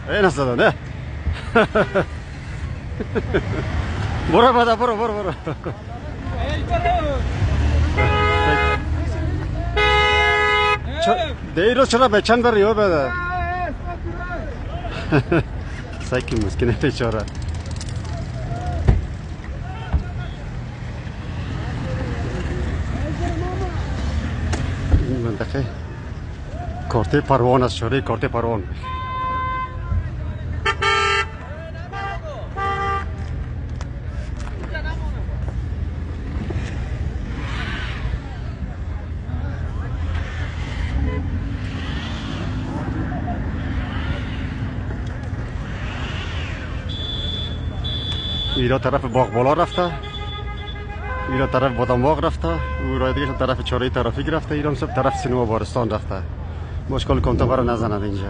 این است نه. برو بادا برو. دیروز چرا به چند بار یو بده؟ سایکی مسکنه بیچاره. این منطقه کارته پروان است، شوره کارته پروان. ایرا طرف باغ بالا رفته، ایرا طرف بادام باغ رفته، او راه دیگه طرف چاره ترافیک رفته، ایران سب طرف سینما بارستان رفته. مشکل کنتا برای نزند اینجا.